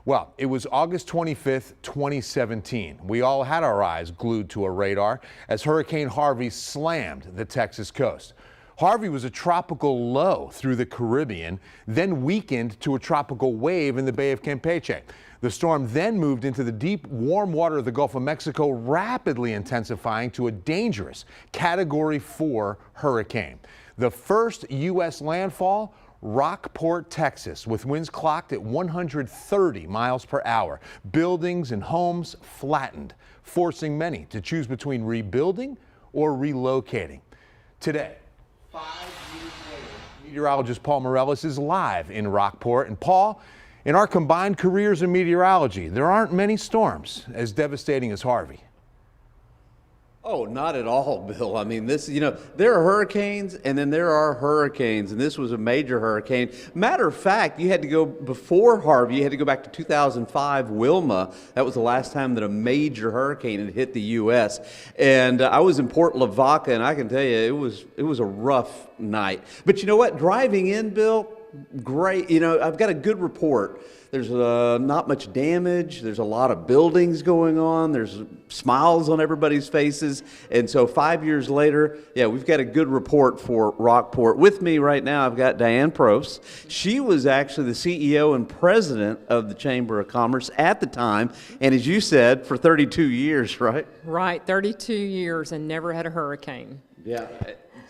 Well, it was August 25th, 2017. We all had our eyes glued to a radar as Hurricane Harvey slammed the Texas coast. Harvey was a tropical low through the Caribbean, then weakened to a tropical wave in the Bay of Campeche. The storm then moved into the deep, warm water of the Gulf of Mexico, rapidly intensifying to a dangerous Category 4 hurricane. The first U.S. landfall, Rockport, Texas, with winds clocked at 130 miles per hour. Buildings and homes flattened, forcing many to choose between rebuilding or relocating. Today, 5 years later, meteorologist Paul Morellis is live in Rockport. And Paul, in our combined careers in meteorology, there aren't many storms as devastating as Harvey. Oh, not at all, Bill. I mean, there are hurricanes and then there are hurricanes, and this was a major hurricane. Matter of fact, you had to go before Harvey, you had to go back to 2005 Wilma. That was the last time that a major hurricane had hit the U.S. And I was in Port Lavaca, and I can tell you, it was a rough night. But you know what? Driving in, Bill, great. I've got a good report. There's not much damage. There's a lot of buildings going on. There's smiles on everybody's faces. And so 5 years later, yeah, we've got a good report for Rockport. With me right now, I've got Diane Probst. She was actually the CEO and president of the Chamber of Commerce at the time. And as you said, for 32 years, right? Right, 32 years and never had a hurricane. Yeah.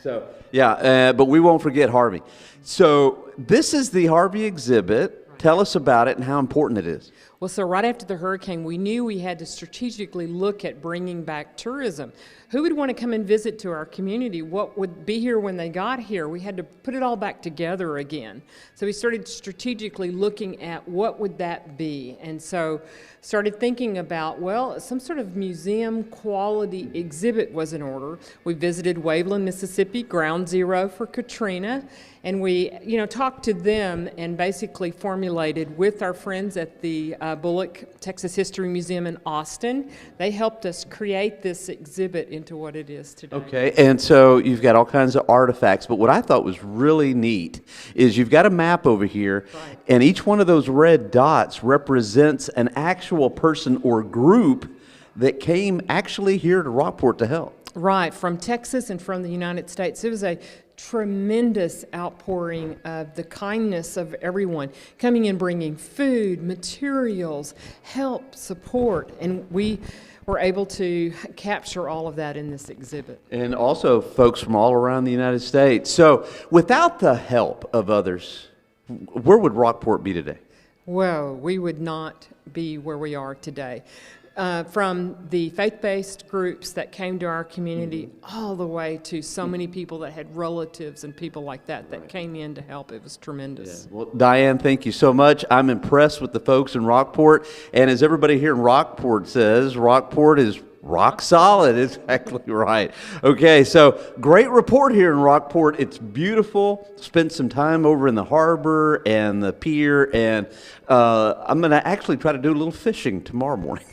So, yeah, but we won't forget Harvey. So this is the Harvey exhibit. Tell us about it and how important it is. Well, so right after the hurricane, we knew we had to strategically look at bringing back tourism. Who would want to come and visit to our community? What would be here when they got here? We had to put it all back together again. So we started strategically looking at what would that be. And so started thinking about, well, some sort of museum quality exhibit was in order. We visited Waveland, Mississippi, ground zero for Katrina. And we, talked to them and basically formulated with our friends at the Bullock Texas History Museum in Austin. They helped us create this exhibit into what it is today. Okay, and so you've got all kinds of artifacts, but what I thought was really neat is you've got a map over here, right, and each one of those red dots represents an actual person or group that came actually here to Rockport to help. Right, from Texas and from the United States. It was a tremendous outpouring of the kindness of everyone coming in, bringing food, materials, help, support, and we were able to capture all of that in this exhibit. And also folks from all around the United States. So without the help of others, where would Rockport be today? Well, we would not be where we are today. From the faith-based groups that came to our community all the way to so many people that had relatives and people like that that came in to help. It was tremendous. Yeah. Well, Diane, thank you so much. I'm impressed with the folks in Rockport. And as everybody here in Rockport says, Rockport is rock solid. Exactly right. Okay, so great report here in Rockport. It's beautiful. Spent some time over in the harbor and the pier, and I'm going to actually try to do a little fishing tomorrow morning.